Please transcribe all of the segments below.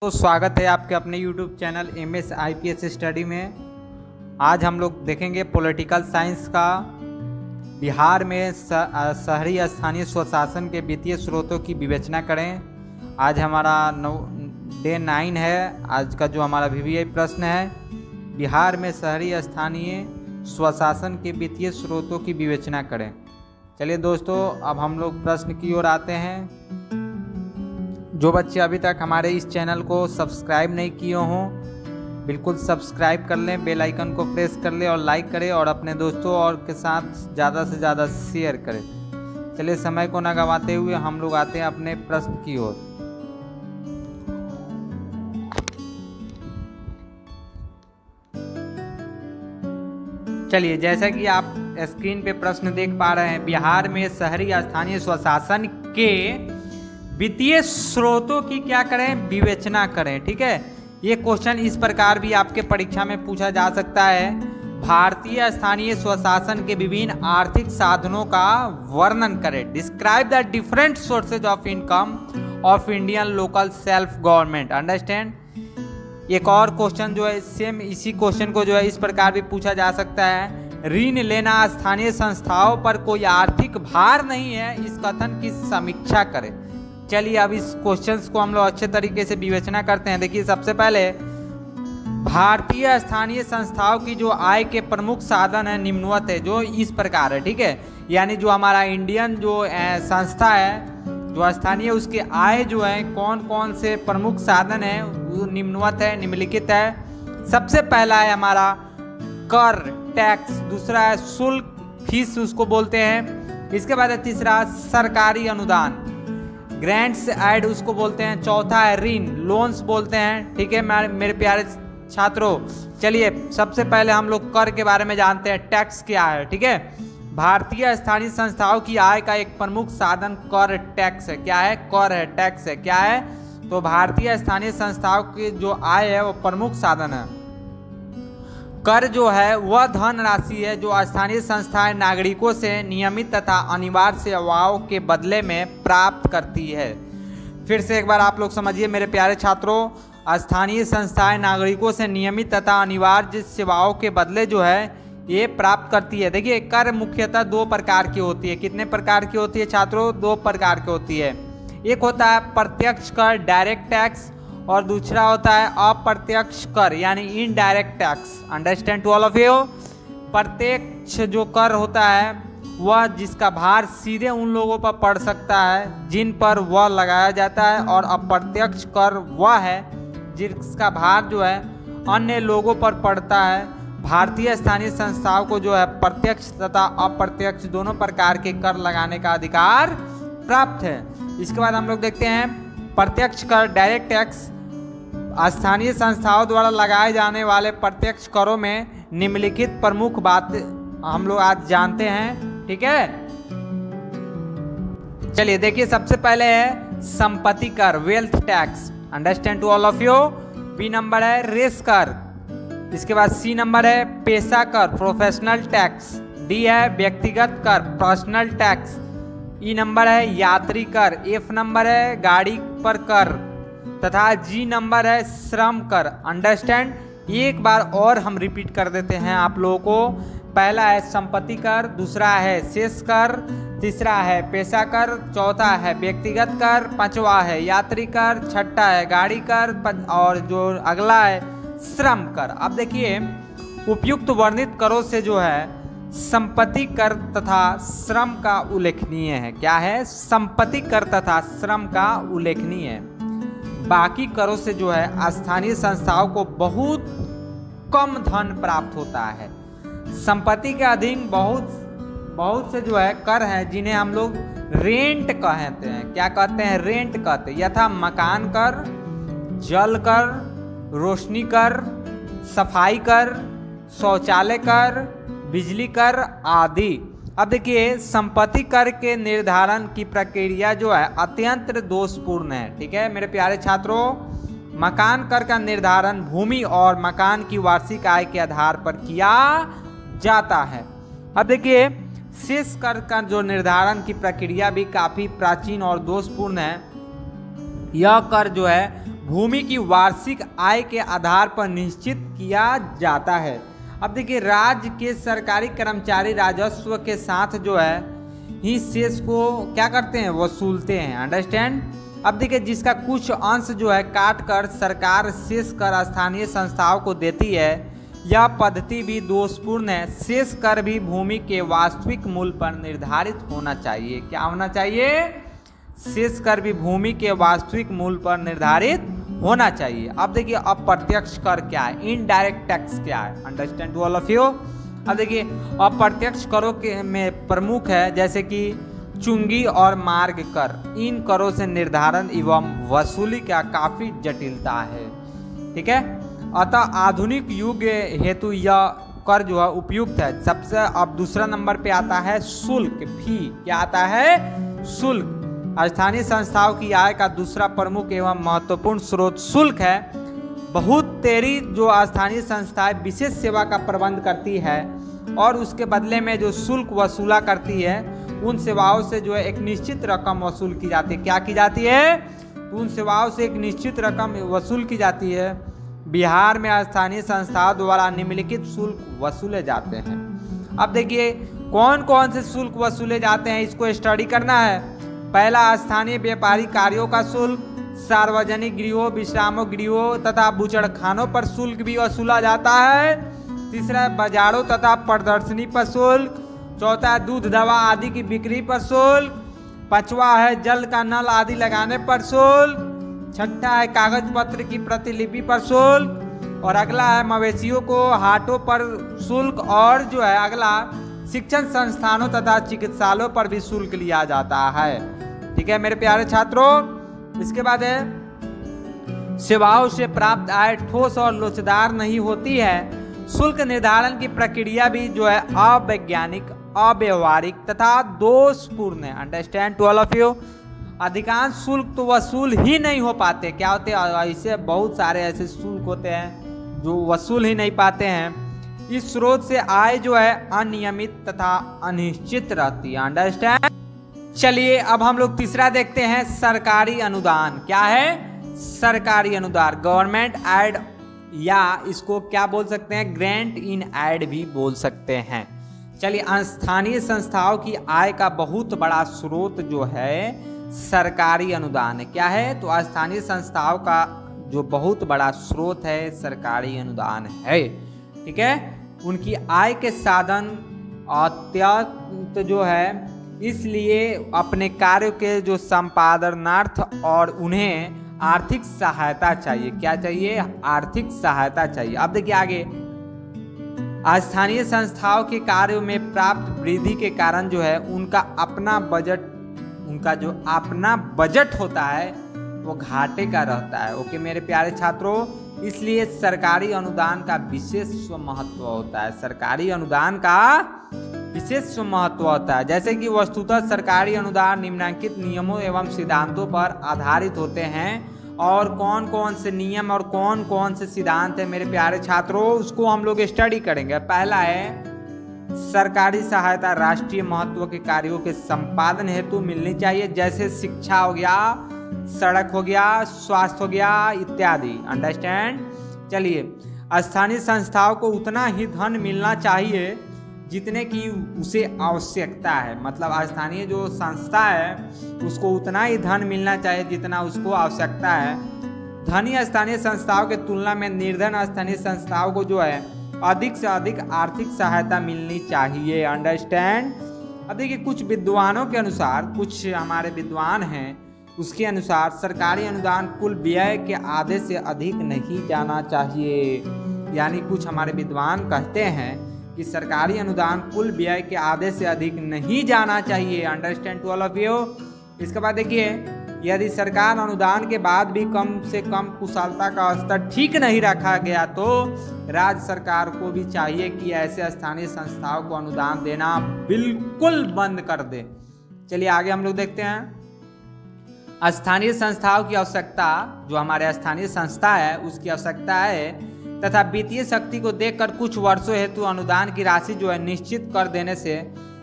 तो स्वागत है आपके अपने YouTube channel MS IPS study में। आज हम लोग देखेंगे पॉलिटिकल साइंस का बिहार में शहरी स्थानीय स्वशासन के वित्तीय स्रोतों की विवेचना करें। आज हमारा डे 9 है। आज का जो हमारा VVI प्रश्न है, बिहार में शहरी स्थानीय स्वशासन के वित्तीय स्रोतों की विवेचना करें। चलिए दोस्तों, अब हम लोग प्रश्न की ओर आते हैं। जो बच्चे अभी तक हमारे इस चैनल को सब्सक्राइब नहीं किए हों, बिल्कुल सब्सक्राइब कर लें, बेल आइकन को प्रेस कर लें और लाइक करें और अपने दोस्तों और के साथ ज़्यादा से ज़्यादा शेयर करें। चलिए समय को न गंवाते हुए हम लोग आते हैं अपने प्रश्न की ओर। चलिए, जैसा कि आप स्क्रीन पे प्रश्न देख पा रहे हैं, बिहार में शहरी स्थानीय स्वशासन के वित्तीय स्रोतों की क्या करें, विवेचना करें। ठीक है, ये क्वेश्चन इस प्रकार भी आपके परीक्षा में पूछा जा सकता है। भारतीय स्थानीय स्वशासन के विभिन्न आर्थिक साधनों का वर्णन करें। Describe the different sources of income of Indian local self government. Understand. एक और क्वेश्चन जो है, सेम इसी क्वेश्चन को जो है इस प्रकार भी पूछा जा सकता है। ऋण लेना स्थानीय संस्थाओं पर कोई आर्थिक भार नहीं है, इस कथन की समीक्षा करें। चलिए, अब इस क्वेश्चंस को हम लोग अच्छे तरीके से विवेचना करते हैं। देखिए, सबसे पहले भारतीय स्थानीय संस्थाओं की जो आय के प्रमुख साधन है निम्नवत है, जो इस प्रकार है। ठीक है, यानी जो हमारा इंडियन जो संस्था है जो स्थानीय, उसके आय जो है कौन कौन से प्रमुख साधन है वो निम्नवत है, निम्नलिखित है। सबसे पहला है हमारा कर, टैक्स। दूसरा है शुल्क, फीस उसको बोलते हैं। इसके बाद है तीसरा सरकारी अनुदान, ग्रांट्स ऐड उसको बोलते हैं। चौथा है ऋण, लोन्स बोलते हैं। ठीक है मेरे प्यारे छात्रों, चलिए सबसे पहले हम लोग कर के बारे में जानते हैं। टैक्स क्या है? ठीक है, भारतीय स्थानीय संस्थाओं की आय का एक प्रमुख साधन कर, टैक्स है। क्या है? कर है, टैक्स है। क्या है? तो भारतीय स्थानीय संस्थाओं की जो आय है वो प्रमुख साधन है। कर जो है वह धन राशि है जो स्थानीय संस्थाएं नागरिकों से नियमित तथा अनिवार्य सेवाओं के बदले में प्राप्त करती है। फिर से एक बार आप लोग समझिए मेरे प्यारे छात्रों, स्थानीय संस्थाएं नागरिकों से नियमित तथा अनिवार्य सेवाओं के बदले जो है ये प्राप्त करती है। देखिए, कर मुख्यतः दो प्रकार की होती है। कितने प्रकार की होती है छात्रों? दो प्रकार की होती है। एक होता है प्रत्यक्ष कर, डायरेक्ट टैक्स, और दूसरा होता है अप्रत्यक्ष कर यानी indirect tax. Understand to all of you. प्रत्यक्ष जो कर होता है वह जिसका भार सीधे उन लोगों पर पड़ सकता है जिन पर वह लगाया जाता है, और अप्रत्यक्ष कर वह है जिसका भार जो है अन्य लोगों पर पड़ता है। भारतीय स्थानीय संस्थाओं को जो है प्रत्यक्ष तथा अप्रत्यक्ष दोनों प्रकार के कर लगाने का अधिकार प्राप्त है। इसके बाद हम लोग देखते हैं प्रत्यक्ष कर, डायरेक्ट टैक्स। स्थानीय संस्थाओं द्वारा लगाए जाने वाले प्रत्यक्ष करों में निम्नलिखित प्रमुख बात हम लोग आज जानते हैं। ठीक है, चलिए देखिए, सबसे पहले है संपत्ति कर, wealth tax. Understand to all of you. बी नंबर है रेस कर। इसके बाद सी नंबर है पेशा कर, प्रोफेशनल टैक्स। डी है व्यक्तिगत कर, पर्सनल टैक्स। ई नंबर है यात्री कर। एफ नंबर है गाड़ी पर कर, तथा जी नंबर है श्रम कर। अंडरस्टैंड। एक बार और हम रिपीट कर देते हैं आप लोगों को। पहला है संपत्ति कर, दूसरा है शेष कर, तीसरा है पेशा कर, चौथा है व्यक्तिगत कर, पांचवा है यात्री कर, छठा है गाड़ी कर, और जो अगला है श्रम कर। अब देखिए, उपयुक्त वर्णित करों से जो है संपत्ति कर तथा श्रम का उल्लेखनीय है। क्या है? संपत्ति कर तथा श्रम का उल्लेखनीय है। बाकी करों से जो है स्थानीय संस्थाओं को बहुत कम धन प्राप्त होता है। संपत्ति के अधीन बहुत से जो है कर हैं जिन्हें हम लोग रेंट कहते हैं। क्या कहते हैं? रेंट कहते हैं। यथा मकान कर, जल कर, रोशनी कर, सफाई कर, शौचालय कर, बिजली कर आदि। अब देखिए, संपत्ति कर के निर्धारण की प्रक्रिया जो है अत्यंत दोषपूर्ण है। ठीक है मेरे प्यारे छात्रों, मकान कर का निर्धारण भूमि और मकान की वार्षिक आय के आधार पर किया जाता है। अब देखिए, शेष कर का जो निर्धारण की प्रक्रिया भी काफ़ी प्राचीन और दोषपूर्ण है। यह कर जो है भूमि की वार्षिक आय के आधार पर निश्चित किया जाता है। अब देखिए, राज्य के सरकारी कर्मचारी राजस्व के साथ जो है ही शेष को क्या करते हैं, वसूलते हैं। अंडरस्टैंड। अब देखिए, जिसका कुछ अंश जो है काट कर सरकार शेष कर स्थानीय संस्थाओं को देती है, यह पद्धति भी दोषपूर्ण है। शेष कर भी भूमि के वास्तविक मूल्य पर निर्धारित होना चाहिए। क्या होना चाहिए? शेष कर भी भूमि के वास्तविक मूल्य पर निर्धारित होना चाहिए। अब देखिए, अप्रत्यक्ष कर क्या है, इनडायरेक्ट टैक्स क्या है। Understand to all of you. अब देखिए, अप्रत्यक्ष करों के में प्रमुख है जैसे कि चुंगी और मार्ग कर। इन करों से निर्धारण एवं वसूली का काफी जटिलता है। ठीक है। अतः आधुनिक युग हेतु यह कर जो है उपयुक्त है। सबसे अब दूसरा नंबर पे आता है शुल्क, फी। क्या आता है? शुल्क। स्थानीय संस्थाओं की आय का दूसरा प्रमुख एवं महत्वपूर्ण स्रोत शुल्क है। बहुत तेरी जो स्थानीय संस्थाएं विशेष सेवा का प्रबंध करती है और उसके बदले में जो शुल्क वसूला करती है, उन सेवाओं से जो है एक निश्चित रकम वसूल की जाती है। क्या की जाती है? उन सेवाओं से एक निश्चित रकम वसूल की जाती है। बिहार में स्थानीय संस्थाओं द्वारा निम्नलिखित शुल्क वसूले जाते हैं। अब देखिए, कौन कौन से शुल्क वसूले जाते हैं, इसको स्टडी करना है। पहला, स्थानीय व्यापारी कार्यों का शुल्क। सार्वजनिक गृहों, विश्राम गृहों तथा बुचड़खानों पर शुल्क भी वसूला जाता है। तीसरा, बाजारों तथा प्रदर्शनी पर शुल्क। चौथा, दूध, दवा आदि की बिक्री पर शुल्क। पांचवा है जल का नल आदि लगाने पर शुल्क। छठा है कागज पत्र की प्रतिलिपि पर शुल्क। और अगला है मवेशियों को हाटों पर शुल्क। और जो है अगला, शिक्षण संस्थानों तथा चिकित्सालयों पर भी शुल्क लिया जाता है। ठीक है मेरे प्यारे छात्रों। इसके बाद है, सेवाओं से प्राप्त आय ठोस और लोचदार नहीं होती है। शुल्क निर्धारण की प्रक्रिया भी जो है अवैज्ञानिक, अव्यवहारिक तथा दोषपूर्ण है। Understand to all of you. अधिकांश शुल्क तो वसूल ही नहीं हो पाते। क्या होते हैं? ऐसे बहुत सारे ऐसे शुल्क होते हैं जो वसूल ही नहीं पाते हैं। इस स्रोत से आय जो है अनियमित तथा अनिश्चित रहती है। अंडरस्टैंड। चलिए अब हम लोग तीसरा देखते हैं, सरकारी अनुदान। क्या है? सरकारी अनुदान, गवर्नमेंट एड, या इसको क्या बोल सकते हैं, ग्रांट इन एड भी बोल सकते हैं। चलिए, स्थानीय संस्थाओं की आय का बहुत बड़ा स्रोत जो है सरकारी अनुदान है। क्या है? तो स्थानीय संस्थाओं का जो बहुत बड़ा स्रोत है सरकारी अनुदान है। ठीक है। उनकी आय के साधन अत्यंत जो है, इसलिए अपने कार्यों के जो संपादनार्थ और उन्हें आर्थिक सहायता चाहिए। क्या चाहिए? आर्थिक सहायता चाहिए। अब देखिए आगे, स्थानीय संस्थाओं के कार्यों में प्राप्त वृद्धि के कारण जो है उनका अपना बजट होता है वो घाटे का रहता है। ओके मेरे प्यारे छात्रों, इसलिए सरकारी अनुदान का विशेष महत्व होता है। सरकारी अनुदान का विशेष महत्व होता है। जैसे कि वस्तुतः सरकारी अनुदान निम्नलिखित नियमों एवं सिद्धांतों पर आधारित होते हैं। और कौन कौन से नियम और कौन कौन से सिद्धांत है मेरे प्यारे छात्रों, उसको हम लोग स्टडी करेंगे। पहला है, सरकारी सहायता राष्ट्रीय महत्व के कार्यों के संपादन हेतु मिलनी चाहिए, जैसे शिक्षा हो गया, सड़क हो गया, स्वास्थ्य हो गया इत्यादि। अंडरस्टैंड। चलिए, स्थानीय संस्थाओं को उतना ही धन मिलना चाहिए जितने की उसे आवश्यकता है। मतलब स्थानीय जो संस्था है उसको उतना ही धन मिलना चाहिए जितना उसको आवश्यकता है। धनी स्थानीय संस्थाओं के तुलना में निर्धन स्थानीय संस्थाओं को जो है अधिक से अधिक आर्थिक सहायता मिलनी चाहिए। अंडरस्टैंड। अब देखिए, कुछ विद्वानों के अनुसार, कुछ हमारे विद्वान हैं उसके अनुसार सरकारी अनुदान कुल व्यय के आधे से अधिक नहीं जाना चाहिए। यानी कुछ हमारे विद्वान कहते हैं कि सरकारी अनुदान कुल व्यय के आधे से अधिक नहीं जाना चाहिए। Understand to all of you. इसके बाद देखिए, यदि सरकार अनुदान के बाद भी कम से कम कुशलता का स्तर ठीक नहीं रखा गया तो राज्य सरकार को भी चाहिए कि ऐसे स्थानीय संस्थाओं को अनुदान देना बिल्कुल बंद कर दे। चलिए आगे हम लोग देखते हैं। स्थानीय संस्थाओं की आवश्यकता, जो हमारे स्थानीय संस्था है उसकी आवश्यकता है तथा वित्तीय शक्ति को देखकर कुछ वर्षों हेतु अनुदान की राशि जो है निश्चित कर देने से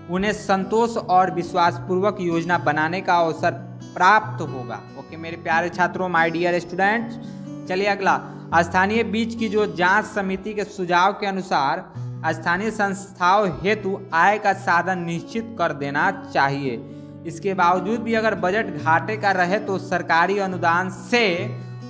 उन्हें संतोष और विश्वासपूर्वक योजना बनाने का अवसर प्राप्त होगा। ओके मेरे प्यारे छात्रों, माय डियर स्टूडेंट्स, चलिए अगला, स्थानीय बीज की जो जांच समिति के सुझाव के अनुसार स्थानीय संस्थाओं हेतु आय का साधन निश्चित कर देना चाहिए। इसके बावजूद भी अगर बजट घाटे का रहे तो सरकारी अनुदान से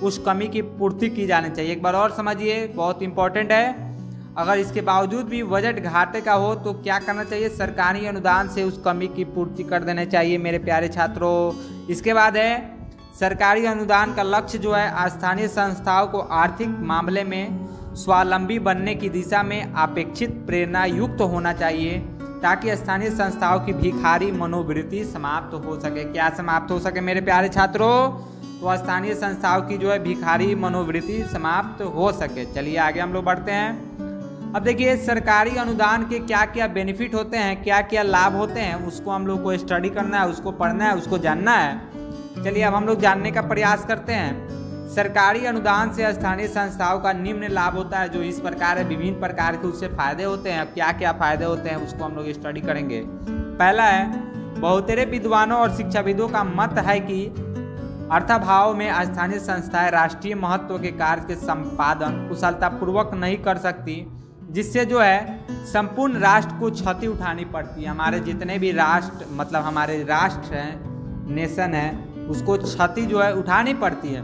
उस कमी की पूर्ति की जानी चाहिए। एक बार और समझिए, बहुत इंपॉर्टेंट है। अगर इसके बावजूद भी बजट घाटे का हो तो क्या करना चाहिए? सरकारी अनुदान से उस कमी की पूर्ति कर देना चाहिए मेरे प्यारे छात्रों। इसके बाद है, सरकारी अनुदान का लक्ष्य जो है स्थानीय संस्थाओं को आर्थिक मामले में स्वावलंबी बनने की दिशा में अपेक्षित प्रेरणा युक्त होना चाहिए, ताकि स्थानीय संस्थाओं की भिखारी मनोवृत्ति समाप्त हो सके। क्या समाप्त हो सके मेरे प्यारे छात्रों? तो स्थानीय संस्थाओं की जो है भिखारी मनोवृत्ति समाप्त हो सके। चलिए आगे हम लोग बढ़ते हैं। अब देखिए, सरकारी अनुदान के क्या क्या बेनिफिट होते हैं, क्या क्या लाभ होते हैं, उसको हम लोग को स्टडी करना है, उसको पढ़ना है, उसको जानना है। चलिए अब हम लोग जानने का प्रयास करते हैं। सरकारी अनुदान से स्थानीय संस्थाओं का निम्न लाभ होता है, जो इस प्रकार है, विभिन्न प्रकार के उससे फायदे होते हैं। अब क्या क्या फायदे होते हैं उसको हम लोग स्टडी करेंगे। पहला है, बहुतेरे विद्वानों और शिक्षाविदों का मत है कि अर्थाभाव में स्थानीय संस्थाएं राष्ट्रीय महत्व के कार्य के संपादन कुशलतापूर्वक नहीं कर सकती, जिससे जो है संपूर्ण राष्ट्र को क्षति उठानी पड़ती है। हमारे जितने भी राष्ट्र, मतलब हमारे राष्ट्र हैं, नेशन है, उसको क्षति जो है उठानी पड़ती है।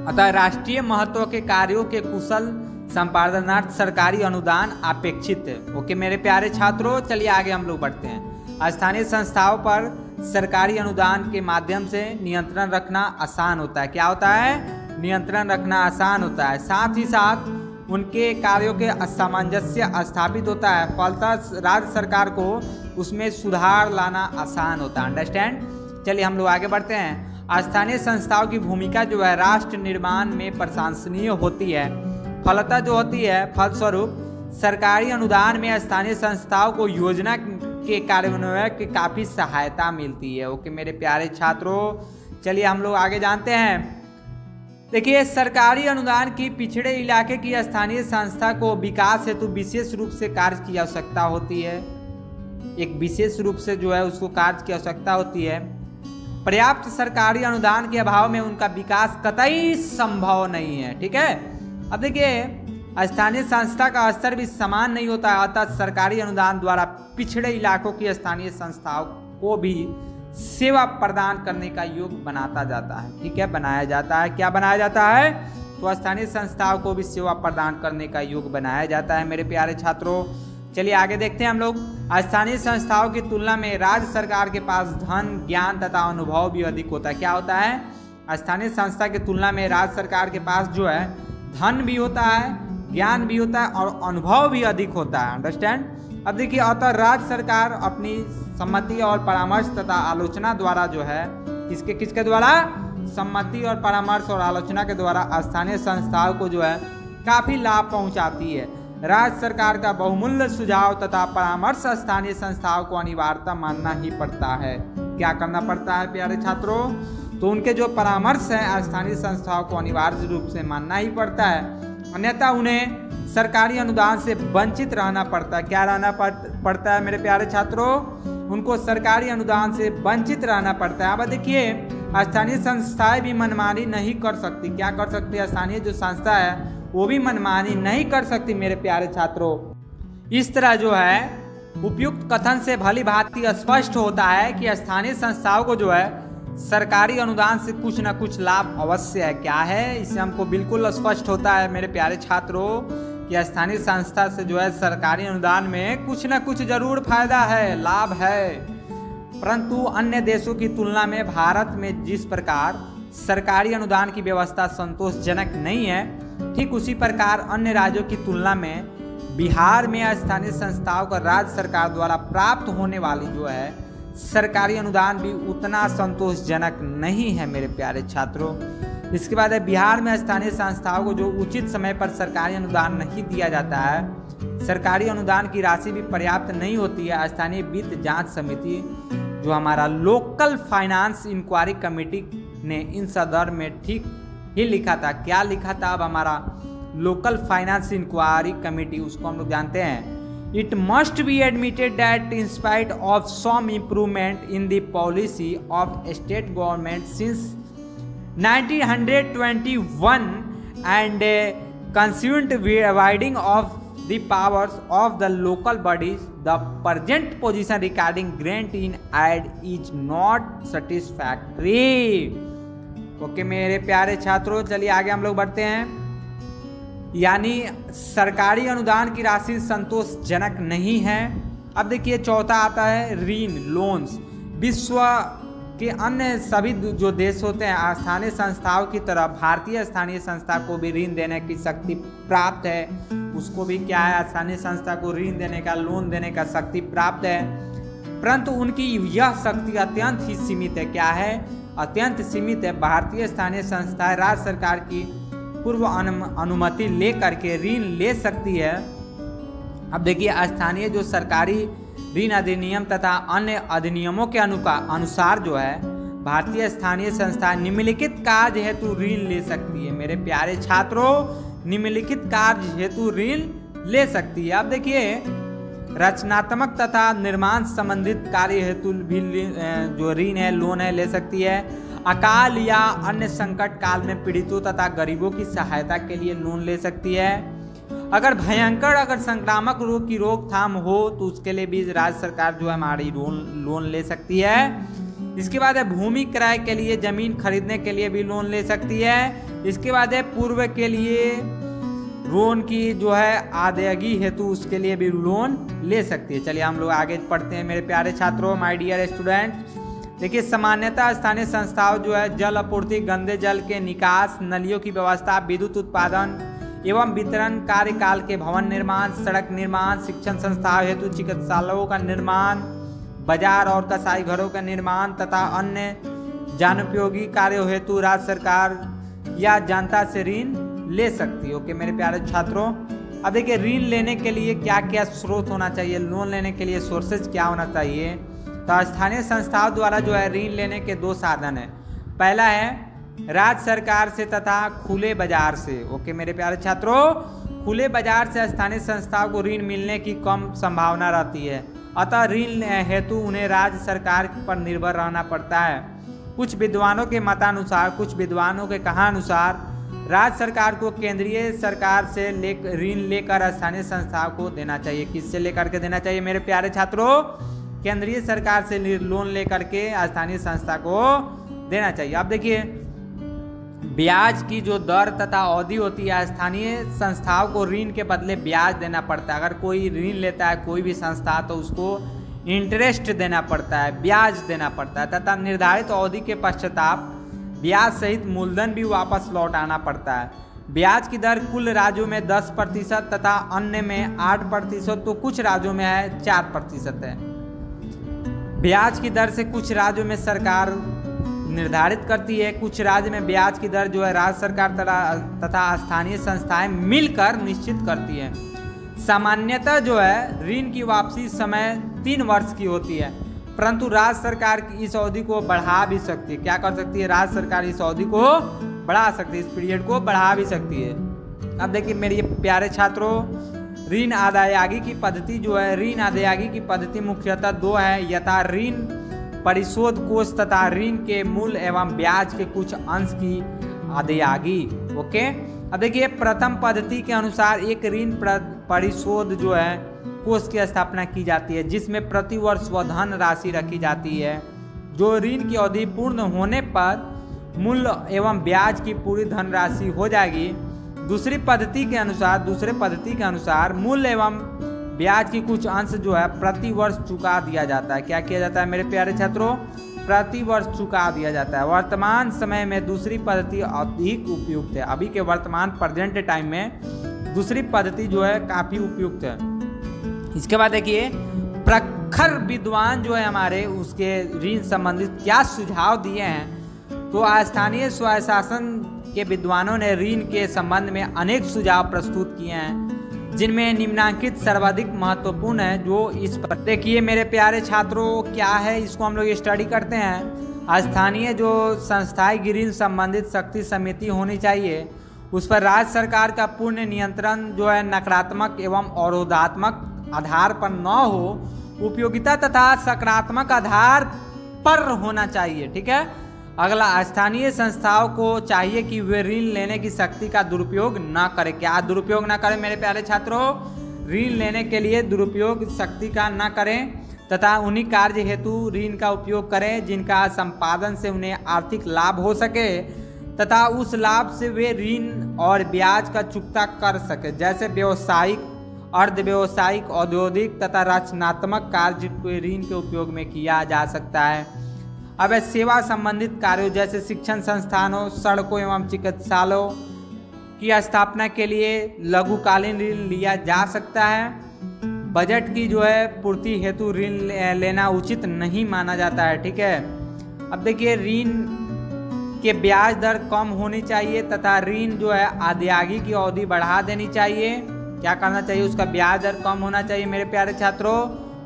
अतः राष्ट्रीय महत्व के कार्यों के कुशल संपादनार्थ सरकारी अनुदान अपेक्षित है। ओके मेरे प्यारे छात्रों, चलिए आगे हम लोग बढ़ते हैं। स्थानीय संस्थाओं पर सरकारी अनुदान के माध्यम से नियंत्रण रखना आसान होता है। क्या होता है? नियंत्रण रखना आसान होता है। साथ ही साथ उनके कार्यों के सामंजस्य स्थापित होता है। फलतः राज्य सरकार को उसमें सुधार लाना आसान होता है। अंडरस्टैंड? चलिए हम लोग आगे बढ़ते हैं। स्थानीय संस्थाओं की भूमिका जो है राष्ट्र निर्माण में प्रशंसनीय होती है। फलतः जो होती है, फलस्वरूप सरकारी अनुदान में स्थानीय संस्थाओं को योजना के कार्यान्वयन की काफ़ी सहायता मिलती है। ओके मेरे प्यारे छात्रों, चलिए हम लोग आगे जानते हैं। देखिए, सरकारी अनुदान की पिछड़े इलाके की स्थानीय संस्था को विकास हेतु विशेष रूप से कार्य की आवश्यकता होती है। एक विशेष रूप से जो है उसको कार्य की आवश्यकता होती है। पर्याप्त सरकारी अनुदान के अभाव में उनका विकास कतई संभव नहीं है। ठीक है, अब देखिए, स्थानीय संस्था का स्तर भी समान नहीं होता है। अतः सरकारी अनुदान द्वारा पिछड़े इलाकों की स्थानीय संस्थाओं को भी सेवा प्रदान करने का योग बनाता जाता है। ठीक है, बनाया जाता है। क्या बनाया जाता है? तो स्थानीय संस्थाओं को भी सेवा प्रदान करने का योग बनाया जाता है मेरे प्यारे छात्रों। चलिए आगे देखते हैं हम लोग। स्थानीय संस्थाओं की तुलना में राज्य सरकार के पास धन, ज्ञान तथा अनुभव भी अधिक होता है। क्या होता है? स्थानीय संस्था की तुलना में राज्य सरकार के पास जो है धन भी होता है, ज्ञान भी होता है और अनुभव भी अधिक होता है। अंडरस्टैंड? अब देखिए, अतः राज्य सरकार अपनी सम्मति और परामर्श तथा आलोचना द्वारा जो है किसके द्वारा? सम्मति और परामर्श और आलोचना के द्वारा स्थानीय संस्थाओं को जो है काफी लाभ पहुंचाती है। राज्य सरकार का बहुमूल्य सुझाव तथा परामर्श स्थानीय संस्थाओं को अनिवार्यता मानना ही पड़ता है। क्या करना पड़ता है प्यारे छात्रों? तो उनके जो परामर्श है स्थानीय संस्थाओं को अनिवार्य रूप से मानना ही पड़ता है, अन्यथा उन्हें सरकारी अनुदान से वंचित रहना पड़ता है। क्या रहना पड़ता है मेरे प्यारे छात्रों? उनको सरकारी अनुदान से वंचित रहना पड़ता है। अब देखिए, स्थानीय संस्थाएं भी मनमानी नहीं कर सकती। क्या कर सकती है? स्थानीय जो संस्था है वो भी मनमानी नहीं कर सकती मेरे प्यारे छात्रों। इस तरह जो है उपयुक्त कथन से भली भांति स्पष्ट होता है कि स्थानीय संस्थाओं को जो है सरकारी अनुदान से कुछ न कुछ लाभ अवश्य है। क्या है? इससे हमको बिल्कुल स्पष्ट होता है मेरे प्यारे छात्रों कि स्थानीय संस्था से जो है सरकारी अनुदान में कुछ न कुछ जरूर फायदा है, लाभ है। परंतु अन्य देशों की तुलना में भारत में जिस प्रकार सरकारी अनुदान की व्यवस्था संतोषजनक नहीं है, ठीक उसी प्रकार अन्य राज्यों की तुलना में बिहार में स्थानीय संस्थाओं को राज्य सरकार द्वारा प्राप्त होने वाली जो है सरकारी अनुदान भी उतना संतोषजनक नहीं है मेरे प्यारे छात्रों। इसके बाद है, बिहार में स्थानीय संस्थाओं को जो उचित समय पर सरकारी अनुदान नहीं दिया जाता है, सरकारी अनुदान की राशि भी पर्याप्त नहीं होती है। स्थानीय वित्त जांच समिति जो हमारा लोकल फाइनेंस इंक्वायरी कमेटी ने इन संदर्भ में ठीक ही लिखा था। क्या लिखा था? अब हमारा लोकल फाइनेंस इंक्वायरी कमेटी, उसको हम लोग जानते हैं It must be admitted that in spite of some improvement in the policy of state government since 1921 and consequent widening of the powers of the local bodies, the present position regarding grant in aid is not satisfactory. Okay मेरे प्यारे छात्रों, चलिए आगे हम लोग बढ़ते हैं। यानी सरकारी अनुदान की राशि संतोषजनक नहीं है। अब देखिए चौथा आता है ऋण लोन्स। विश्व के अन्य सभी जो देश होते हैं स्थानीय संस्थाओं की तरह भारतीय स्थानीय संस्था को भी ऋण देने की शक्ति प्राप्त है। उसको भी क्या है, स्थानीय संस्था को ऋण देने का, लोन देने का शक्ति प्राप्त है, परंतु उनकी यह शक्ति अत्यंत ही सीमित है। क्या है? अत्यंत सीमित है। भारतीय स्थानीय संस्थाएं राज्य सरकार की पूर्व अनुमति ले करके ऋण ले सकती है। अब देखिए स्थानीय जो सरकारी ऋण अधिनियम तथा अन्य अधिनियमों के अनुसार जो है भारतीय स्थानीय संस्था निम्नलिखित कार्य हेतु ऋण ले सकती है। मेरे प्यारे छात्रों, निम्नलिखित कार्य हेतु ऋण ले सकती है। अब देखिए रचनात्मक तथा निर्माण संबंधित कार्य हेतु भी जो ऋण है, लोन है, ले सकती है। अकाल या अन्य संकट काल में पीड़ितों तथा गरीबों की सहायता के लिए लोन ले सकती है। अगर भयंकर संक्रामक रोग की रोकथाम हो तो उसके लिए भी राज्य सरकार जो है हमारी लोन ले सकती है। इसके बाद है भूमि क्रय के लिए, जमीन खरीदने के लिए भी लोन ले सकती है। इसके बाद है पूर्व के लिए लोन की जो है अदायगी हेतु उसके लिए भी लोन ले सकती है। चलिए हम लोग आगे पढ़ते हैं मेरे प्यारे छात्रों, माय डियर स्टूडेंट। देखिए सामान्यतः स्थानीय संस्थाओं जो है जल आपूर्ति, गंदे जल के निकास, नलियों की व्यवस्था, विद्युत उत्पादन एवं वितरण, कार्यकाल के भवन निर्माण, सड़क निर्माण, शिक्षण संस्थाओं हेतु चिकित्सालयों का निर्माण, बाजार और कसाई घरों का निर्माण तथा अन्य जनोपयोगी कार्यों हेतु राज्य सरकार या जनता से ऋण ले सकती है। ओके मेरे प्यारे छात्रों, अब देखिए ऋण लेने के लिए क्या क्या स्रोत होना चाहिए, लोन लेने के लिए सोर्सेज क्या होना चाहिए। तो स्थानीय संस्थाओं द्वारा जो है ऋण लेने के दो साधन है। पहला है राज्य सरकार से तथा खुले बाजार से। ओके मेरे प्यारे छात्रों, खुले बाजार से स्थानीय संस्थाओं को ऋण मिलने की कम संभावना रहती है, अतः ऋण हेतु उन्हें राज्य सरकार पर निर्भर रहना पड़ता है। कुछ विद्वानों के मतानुसार, कुछ विद्वानों के कहानुसार राज्य सरकार को केंद्रीय सरकार से ऋण लेकर स्थानीय संस्थाओं को देना चाहिए। किससे लेकर के देना चाहिए मेरे प्यारे छात्रों? केंद्रीय सरकार से लोन लेकर के स्थानीय संस्था को देना चाहिए। अब देखिए ब्याज की जो दर तथा अवधि होती है, स्थानीय संस्थाओं को ऋण के बदले ब्याज देना पड़ता है। अगर कोई ऋण लेता है कोई भी संस्था तो उसको इंटरेस्ट देना पड़ता है, ब्याज देना पड़ता है तथा निर्धारित अवधि के पश्चात ब्याज सहित मूलधन भी वापस लौटाना पड़ता है। ब्याज की दर कुल राज्यों में 10% तथा अन्य में 8%, तो कुछ राज्यों में है 4% है। ब्याज की दर से कुछ राज्यों में सरकार निर्धारित करती है, कुछ राज्य में ब्याज की दर जो है राज्य सरकार तथा स्थानीय संस्थाएं मिलकर निश्चित करती है। सामान्यतः जो है ऋण की वापसी समय 3 वर्ष की होती है, परंतु राज्य सरकार इस अवधि को बढ़ा भी सकती है। क्या कर सकती है? राज्य सरकार इस अवधि को बढ़ा सकती है, इस पीरियड को बढ़ा भी सकती है। अब देखिए मेरे प्यारे छात्रों, ऋण अदायगी की पद्धति जो है, ऋण अदायगी की पद्धति मुख्यतः 2 है, यथा ऋण परिशोध कोष तथा ऋण के मूल एवं ब्याज के कुछ अंश की अदायगी। ओके, अब देखिए प्रथम पद्धति के अनुसार एक ऋण परिशोध जो है कोष की स्थापना की जाती है, जिसमें प्रति वर्ष वह धन राशि रखी जाती है जो ऋण की अवधि पूर्ण होने पर मूल्य एवं ब्याज की पूरी धनराशि हो जाएगी। दूसरे पद्धति के अनुसार मूल्य एवं ब्याज की कुछ अंश जो है प्रति वर्ष चुका दिया जाता है। क्या किया जाता है मेरे प्यारे छात्रों? प्रति वर्ष चुका दिया जाता है। वर्तमान समय में दूसरी पद्धति अधिक उपयुक्त है। अभी के वर्तमान प्रेजेंट टाइम में दूसरी पद्धति जो है काफी उपयुक्त है। इसके बाद देखिए प्रखर विद्वान जो है हमारे, उसके ऋण संबंधित क्या सुझाव दिए हैं। तो स्थानीय स्वशासन के विद्वानों ने ऋण के संबंध में अनेक सुझाव प्रस्तुत किए हैं, जिनमें निम्नांकित सर्वाधिक महत्वपूर्ण है। जो इस पर देखिए मेरे प्यारे छात्रों, क्या है इसको हम लोग स्टडी करते हैं। स्थानीय जो संस्थाएं ऋण संबंधित शक्ति समिति होनी चाहिए, उस पर राज्य सरकार का पूर्ण नियंत्रण जो है नकारात्मक एवं अवरोधात्मक आधार पर न हो, उपयोगिता तथा सकारात्मक आधार पर होना चाहिए। ठीक है। अगला, स्थानीय संस्थाओं को चाहिए कि वे ऋण लेने की शक्ति का दुरुपयोग न करें। क्या दुरुपयोग न करें मेरे प्यारे छात्रों? ऋण लेने के लिए दुरुपयोग शक्ति का न करें तथा उन्हीं कार्य हेतु ऋण का उपयोग करें जिनका संपादन से उन्हें आर्थिक लाभ हो सके तथा उस लाभ से वे ऋण और ब्याज का चुकता कर सके, जैसे व्यवसायिक, अर्ध व्यावसायिक, औद्योगिक तथा रचनात्मक कार्य को ऋण के उपयोग में किया जा सकता है। अब सेवा संबंधित कार्यों जैसे शिक्षण संस्थानों, सड़कों एवं चिकित्सालयों की स्थापना के लिए लघुकालीन ऋण लिया जा सकता है। बजट की पूर्ति हेतु ऋण लेना उचित नहीं माना जाता है। ठीक है। अब देखिए, ऋण के ब्याज दर कम होनी चाहिए तथा ऋण अदायगी की अवधि बढ़ा देनी चाहिए। क्या करना चाहिए? उसका ब्याज दर कम होना चाहिए मेरे प्यारे छात्रों,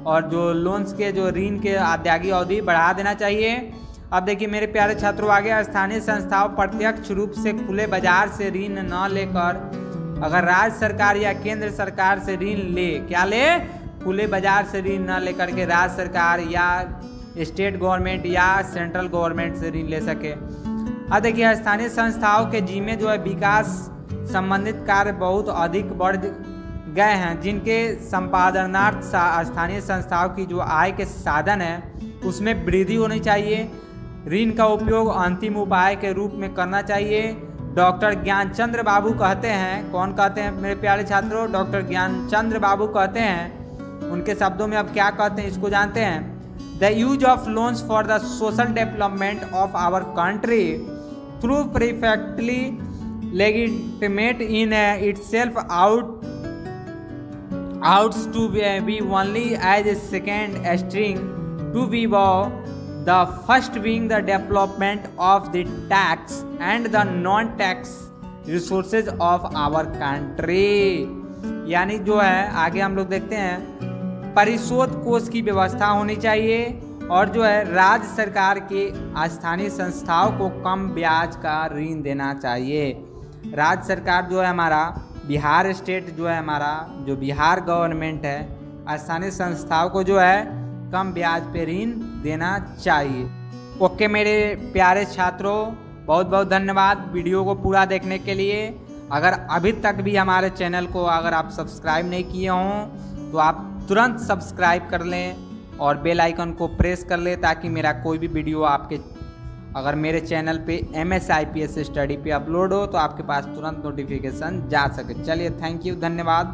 और जो लोन्स के ऋण के अदायगी अवधि बढ़ा देना चाहिए। अब देखिए मेरे प्यारे छात्रों, आगे स्थानीय संस्थाओं प्रत्यक्ष रूप से खुले बाजार से ऋण न लेकर अगर राज्य सरकार या केंद्र सरकार से ऋण ले, क्या ले? खुले बाजार से ऋण न लेकर के राज्य सरकार या स्टेट गवर्नमेंट या सेंट्रल गवर्नमेंट से ऋण ले सके। अब देखिए, स्थानीय संस्थाओं के जिम्मे विकास संबंधित कार्य बहुत अधिक बढ़ गए हैं, जिनके संपादनार्थ स्थानीय संस्थाओं की आय के साधन है उसमें वृद्धि होनी चाहिए। ऋण का उपयोग अंतिम उपाय के रूप में करना चाहिए। डॉक्टर ज्ञानचंद्र बाबू कहते हैं, कौन कहते हैं मेरे प्यारे छात्रों? डॉक्टर ज्ञानचंद्र बाबू कहते हैं। उनके शब्दों में अब क्या कहते हैं इसको जानते हैं। The use of loans for the social development of our country through perfectly legitimate in itself ought to be only as a second string to be bow, the first being the development of the tax and the non-tax resources of our country। यानी आगे हम लोग देखते हैं, परिशोध कोष की व्यवस्था होनी चाहिए और राज्य सरकार के स्थानीय संस्थाओं को कम ब्याज का ऋण देना चाहिए। राज्य सरकार हमारा बिहार स्टेट हमारा बिहार गवर्नमेंट है, स्थानीय संस्थाओं को कम ब्याज पे ऋण देना चाहिए। ओके मेरे प्यारे छात्रों, बहुत बहुत धन्यवाद वीडियो को पूरा देखने के लिए। अगर अभी तक भी हमारे चैनल को अगर आप सब्सक्राइब नहीं किए हों तो आप तुरंत सब्सक्राइब कर लें और बेल आइकन को प्रेस कर लें, ताकि मेरा कोई भी वीडियो आपके अगर मेरे चैनल पे MS IPS स्टडी पे अपलोड हो तो आपके पास तुरंत नोटिफिकेशन जा सके। चलिए, थैंक यू, धन्यवाद।